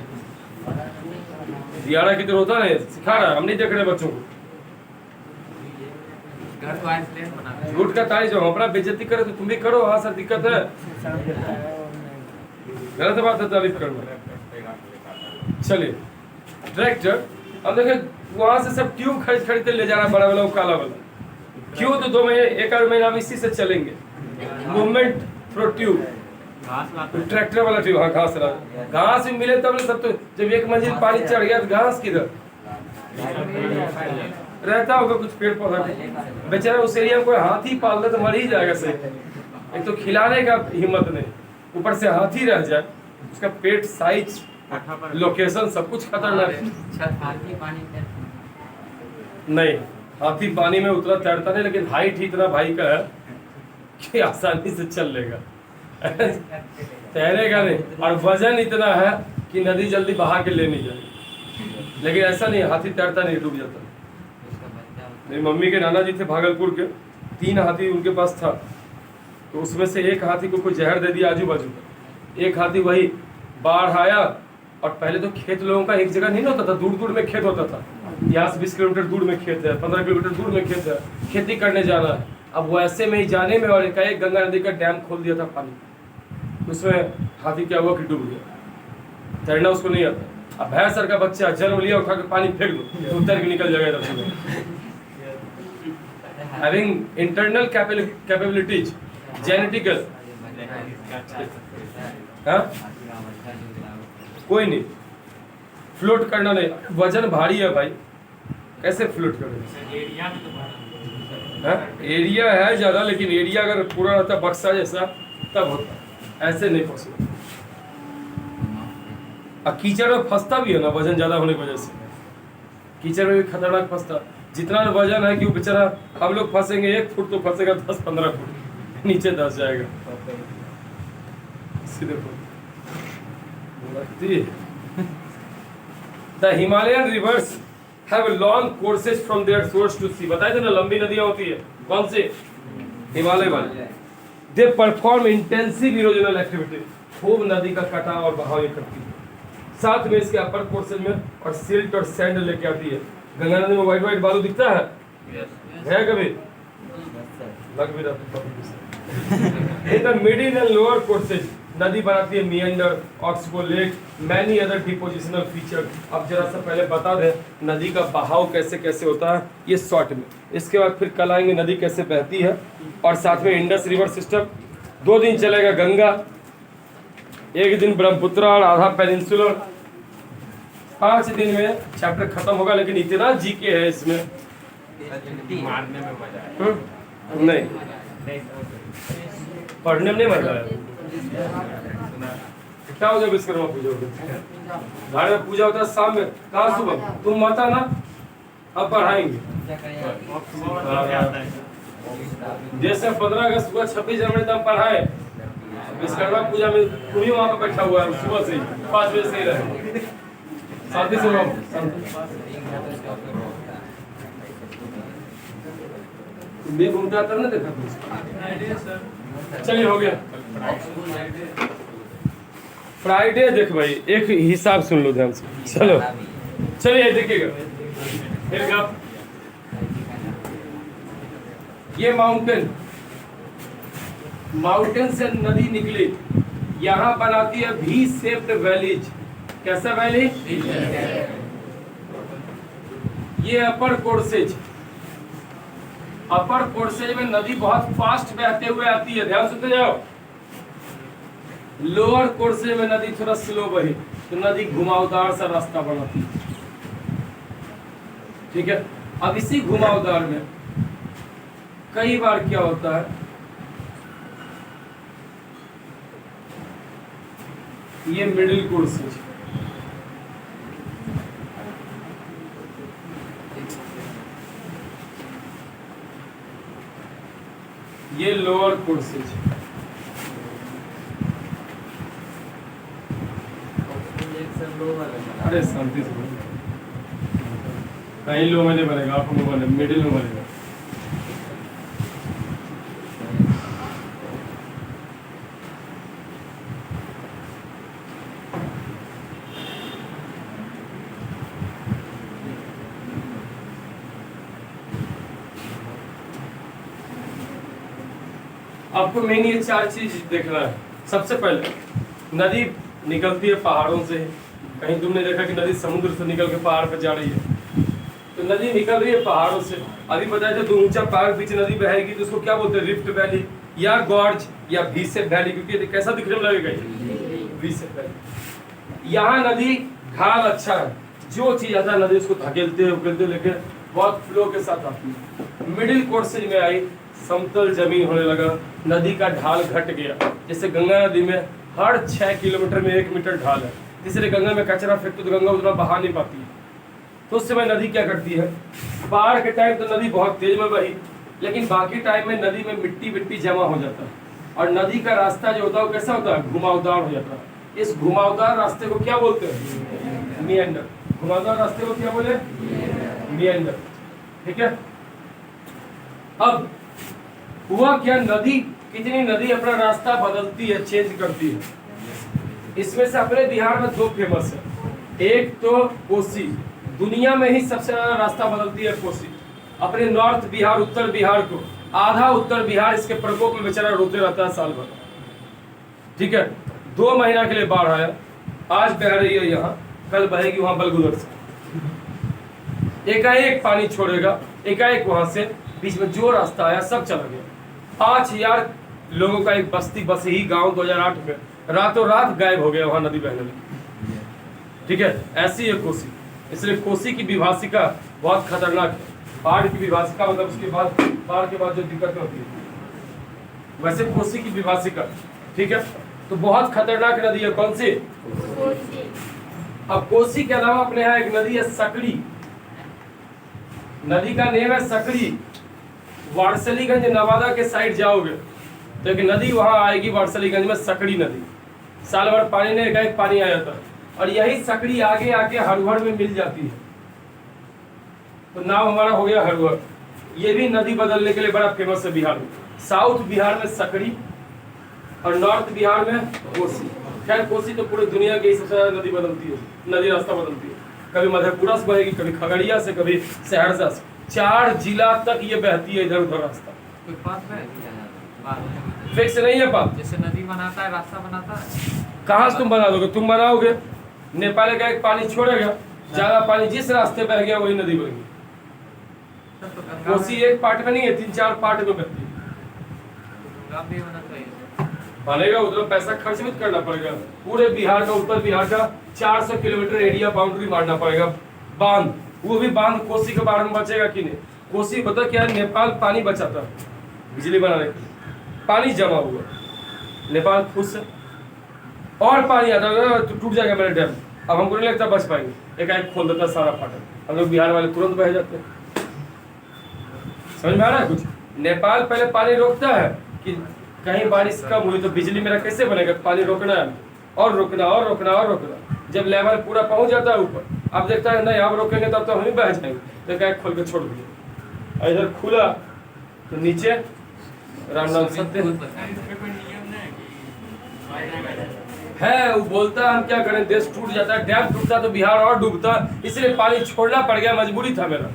दियारा की तो होता नहीं, सिखा रहा है, हम नहीं देख रहे बच्चों को। झूठ का तारीफ, जो अपना बेइज्जती करे तो तुम भी करो। हाँ सर, दिक्कत है, गलत बात है तारीफ करना। चलिए, ट्रैक्टर, अब देखें वहां से सब ट्यूब खरीदते ले जा रहा है, बड़ा वाला, काला वाला। क्यों? तो 2 महीने 1 महीना हम इसी से चलेंगे। मूवमेंट प्रो ट्यूब, ट्रैक्टर वाला ट्यूब। हाँ, घास रहा, घास भी मिले तब सब। तो जब 1 मंजिल पानी चढ़ गया तो घास किधर रहता होगा? कुछ पेड़ पौधा बेचारा उस एरिया में कोई हाथी पाल दे तो मर ही जाएगा सही। एक तो खिलाने का हिम्मत नहीं, ऊपर से हाथी रह जाए, उसका पेट, साइज, लोकेशन सब कुछ खतरनाक है। नहीं, हाथी पानी में उतना तैरता नहीं, लेकिन हाइट ही इतना भाई का है कि आसानी से चल लेगा, तैरेगा नहीं। और वजन इतना है कि नदी जल्दी बहा के ले नहीं जाएगी। लेकिन ऐसा नहीं, हाथी तैरता नहीं, डूब जाता। मेरी मम्मी के नाना जी थे भागलपुर के, 3 हाथी उनके पास था। तो उसमें से एक हाथी को कोई जहर दे दिया आजू बाजू का। एक हाथी, वही बाढ़ आया, और पहले तो खेत लोगों का एक जगह नहीं होता था, दूर दूर में खेत होता था। यहाँ से 20 किलोमीटर दूर में खेत है, 15 किलोमीटर दूर में खेत है, खेती करने जाना है। अब वो ऐसे में ही जाने में, और एकाएक गंगा नदी का डैम खोल दिया था पानी, उसमें हाथी क्या हुआ कि डूब गया। तैरना उसको नहीं आता। अब भैंसर का बच्चा जन्म लिया, उठा के पानी फेंक दो तो तैर के निकल जाएगा इधर से। हैविंग इंटरनल कैपेबिलिटीज, जेनेटिकल, हाँ, कोई नहीं, फ्लोट करना नहीं। वजन भारी है भाई, कैसे फ्लोट करेंगे? एरिया है ज्यादा, लेकिन एरिया अगर पूरा रहता बक्सा जैसा तब होता, ऐसे नहीं पॉसिबल। और कीचड़ में फंसता भी है ना, वजन ज्यादा होने की वजह से कीचड़ में भी खतरनाक फंसता। जितना वजन है कि वो बेचारा, हम लोग फंसेंगे 1 फुट तो फंसेगा 10-15 फुट नीचे धंस जाएगा। सीधे The Himalayan rivers have long courses from their source to sea. बताए थे ना, लंबी नदियां होती है, कौन सी? हिमालय वाली। They perform intensive erosional activity. खूब नदी का कटाव और बहाव करती है। साथ में इसके अपर पोर्शन में और सिल्ट और सैंड लेके आती है। गंगा नदी में व्हाइट व्हाइट बालू दिखता है? है कभी? लग भी रहा है। In the middle and lower courses नदी बनाती है meander, oxbow lake, many other depositional feature. अब जरा सा पहले बता दें नदी का बहाव कैसे कैसे होता है, ये शॉर्ट में। इसके बाद फिर कल आएंगे नदी कैसे बहती है, और साथ में इंडस रिवर सिस्टम। 2 दिन चलेगा गंगा, 1 दिन ब्रह्मपुत्र और आधा पेनिनसुलर। 5 दिन में चैप्टर खत्म होगा। लेकिन इतना जीके है इसमें, मारने में मजा है। नहीं, पढ़ने में नहीं मजा है। क्या हो जब विश्वकर्मा पूजा होगी, घर में पूजा होता है शाम में, कहाँ सुबह? तुम मत आना, अब पढ़ाएंगे। जैसे 15 अगस्त सुबह, 26 जनवरी तक पढ़ाए, विश्वकर्मा पूजा में तुम ही वहाँ पर बैठा हुआ है सुबह से ही, 5 बजे से ही रहे। शांति से तुम घूमता तब ना देखा। चलिए हो गया। फ्राइडे देख भाई, एक हिसाब सुन लो ध्यान से। चलो चलिए देखिएगा, ये माउंटेन से नदी निकली, यहाँ बनाती है भी शेप्ड वैलीज। कैसा वैली? ये अपर कोर्सेज, अपर कोर्सेज में नदी बहुत फास्ट बहते हुए आती है, ध्यान सुनते जाओ। लोअर कोर्सेज में नदी थोड़ा स्लो बही। तो नदी घुमावदार सा रास्ता बनाती है। ठीक है, अब इसी घुमावदार में कई बार क्या होता है, ये मिडिल कोर्सेज, ये लोअर कोर्सेज, अरे शांति से बोलो। कहीं लो में नहीं बनेगा, आप में बने, मिडिल में बनेगा। आपको मेन ये चार चीज देखना है। सबसे पहले नदी निकलती है पहाड़ों से। कहीं तुमने देखा कि नदी समुद्र से निकल के पहाड़ पर जा रही है, तो नदी निकल रही है पहाड़ों से। अभी बताया जब ऊंचा पहाड़ बीच नदी बहेगी तो उसको क्या बोलते हैं, रिफ्ट वैली या गॉर्ज या भीसेप वैली, क्योंकि ये कैसा दिखने में लगेगा, भीसेप वैली। यहाँ नदी ढाल अच्छा है, जो चीज आता है नदी उसको धकेलते लेके बहुत फ्लो के साथ आती है। मिडिल कोर्सेज में आई, समतल जमीन होने लगा, नदी का ढाल घट गया। जैसे गंगा नदी में हर 6 किलोमीटर में 1 मीटर ढाल है, इसलिए गंगा में कचरा फेंकते तो गंगा उतना बहा नहीं पाती है। तो उस समय नदी क्या करती है, बाढ़ के टाइम तो नदी बहुत तेज में बही, लेकिन बाकी टाइम में नदी में मिट्टी जमा हो जाता है, और नदी का रास्ता जो होता है वो कैसा होता है, घुमावदार हो जाता है। इस घुमावदार रास्ते को क्या बोलते हैं, मिएंडर। घुमावदार रास्ते को क्या बोले, मिएंडर। ठीक है, अब हुआ क्या, नदी कितनी नदी अपना रास्ता बदलती है, चेंज करती है। इसमें से अपने बिहार में 2 फेमस है। एक तो कोसी, दुनिया में ही सबसे ज्यादा रास्ता बदलती है कोसी। अपने नॉर्थ बिहार, उत्तर बिहार को, आधा उत्तर बिहार इसके प्रकोप में बेचारा रोते रहता है साल भर। ठीक है, 2 महीना के लिए बाढ़ आया, आज बह रही है यहाँ, कल बहेगी वहां बलगुदर से। एकाएक पानी छोड़ेगा, एकाएक वहां से बीच में जो रास्ता आया सब चला गया। 5000 लोगों का एक बस्ती, बस ही गांव 2008 में रातों रात गायब हो गया वहां नदी बहने लगी। ठीक है, ऐसी है कोसी। इसलिए कोसी की विभाषिका बहुत खतरनाक है। बाढ़ की विभाषिका मतलब उसके बाद, बाढ़ के बाद जो दिक्कत होती है, वैसे कोसी की विभाषिका। ठीक है, तो बहुत खतरनाक नदी है। कौन सी, अब कोसी के अलावा अपने यहाँ एक नदी है सकड़ी, नदी का नेम है सकड़ी। वारसलीगंज नवादा के साइड जाओगे तो एक नदी वहां आएगी वारसलीगंज में, सकड़ी नदी। साल भर पानी नहीं, एकाएक पानी आ जाता है, और यही सकड़ी आगे आके हरवड़ में मिल जाती है, तो नाम हमारा हो गया हरवड़। ये भी नदी बदलने के लिए बड़ा फेमस है बिहार में। साउथ बिहार में सकड़ी और नॉर्थ बिहार में कोसी। खैर कोसी तो पूरी दुनिया की सबसे ज्यादा नदी बदलती है, नदी रास्ता बदलती है। कभी मधेपुरा से बहेगी, कभी खगड़िया से, कभी सहरसा से। 4 जिला तक ये बहती है इधर उधर रास्ता। कोई पाथ है? फिक्स नहीं है बात। जैसे नदी बनाता है, रास्ता बनाता है, कहाँ से तुम बना दोगे, तुम बनाओगे। नेपाल का एक पानी छोड़ेगा, ज्यादा पानी जिस रास्ते बह गया वही नदी बनेगी। तब तो गंगा कोसी एक पार्ट में नहीं है, 3-4 पार्ट में बहती है। गंगा भी बना चाहिए। बनेगा, उतना पैसा खर्च भी करना पड़ेगा। पूरे बिहार का, उत्तर बिहार का 400 किलोमीटर एरिया बाउंड्री मारना पड़ेगा, बांध। वो भी बांध कोसी के बारे में बचेगा कि नहीं। कोसी पता क्या है, नेपाल पानी बचाता है बिजली बनाने के लिए, पानी जमा हुआ, नेपाल खुश है। और पानी आता है तो टूट जाएगा मेरे डैम, अब हमको नहीं लगता बच पाएंगे। एकाएक खोल देता सारा फाटक, हम लोग बिहार वाले तुरंत बह जाते हैं। समझ में आ रहा है कुछ। नेपाल पहले पानी रोकता है कि कहीं बारिश कम हुई तो बिजली मेरा कैसे बनेगा, पानी रोकना है और रोकना और रोकना और रोकना। जब लेवल पूरा पहुंच जाता है ऊपर, अब देखता है नहीं अब रोकेंगे तब तो हम ही बह जाएंगे, तो एकाएक खोल के छोड़ दिया। इधर खुला तो नीचे राम नाम सत्य है। वो बोलता है हम क्या करें, देश टूट जाता है, डैम टूटता तो बिहार और डूबता, इसलिए पानी छोड़ना पड़ गया, मजबूरी था मेरा।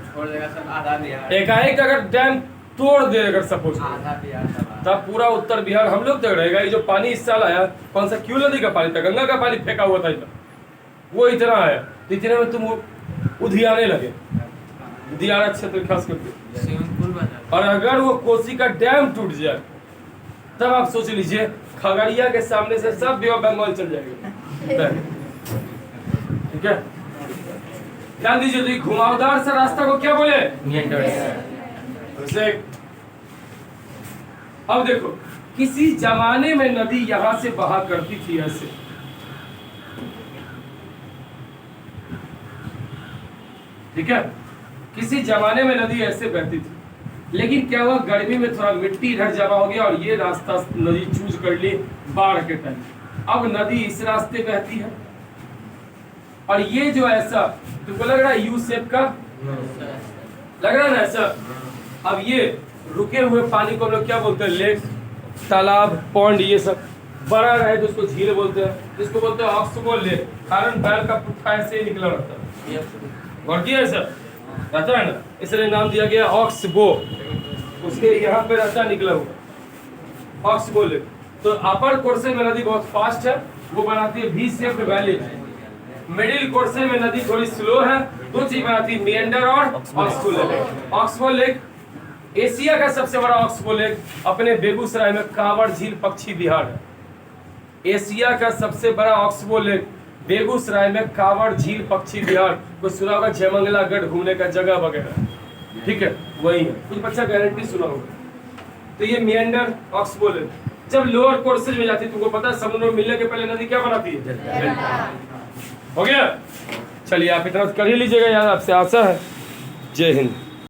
छोड़ देगा सब, आधा बिहार। एकाएक अगर डैम तोड़ दे, अगर सपोज आधा बिहार तब पूरा उत्तर बिहार हम लोग तक रहेगा। ये जो पानी इस साल आया, कौन सा, क्यों नदी का पानी था, गंगा का पानी फेंका हुआ था इधर, वो इतना आया, तो इतने में तुम उधियाने लगे, दियारा क्षेत्र खास करके। स्विमिंग पूल बना। और अगर वो कोसी का डैम टूट जाए तब आप सोच लीजिए, खगड़िया के सामने से सब बे ऑफ बंगाल चल जाएगा। ठीक है, ध्यान दीजिए। तो ये घुमावदार सा रास्ता को क्या बोले? अब देखो, किसी जमाने में नदी यहां से बहा करती थी ऐसे, ठीक है, किसी जमाने में नदी ऐसे बहती थी, लेकिन क्या हुआ, गर्मी में थोड़ा मिट्टी इधर जमा हो गया और ये रास्ता नदी चूज कर ली बाढ़ के टाइम। अब नदी इस रास्ते बहती है और ये जो ऐसा तुमको लग रहा है यू शेप का, लग रहा है ना ऐसा। अब ये रुके हुए पानी को हम लोग क्या बोलते हैं? लेक, तालाब, पॉन्ड, ये सब बड़ा रहे तो उसको झील बोलते हैं, जिसको बोलते हैं ऑक्सबो लेक, कारण बैल का पुट्ठा ऐसे ही निकला रहता है, और किया ऐसा रहता है ना, इसलिए नाम दिया गया ऑक्सबो, उसके यहाँ पे रहता निकला हुआ ऑक्सबो लेक। तो अपर कोर्से में नदी बहुत फास्ट है, वो बनाती है वी शेप्ड वैली। मिडिल कोर्से में नदी थोड़ी स्लो है, दो चीज बनाती है, मिएंडर और oxbow lake. Oxbow lake Asia का सबसे बड़ा ऑक्सबो लेक अपने बेगूसराय में कांवड़ झील पक्षी विहार है। एशिया का सबसे बड़ा ऑक्सबो लेक बेगूसराय में कांवड़ झील पक्षी विहार, कोई सुना होगा जयमंगला गढ़ घूमने का जगह वगैरह, ठीक है, वही है, कुछ बच्चा गारंटी सुना होगा। तो ये मिएंडर ऑक्सबो लेक जब लोअर कोर्सेज में जाती है, तुमको पता है समुद्र में मिलने के पहले नदी क्या बनाती है? हो गया, चलिए आप इतना कर ही लीजिएगा यार, आपसे आशा है। जय हिंद।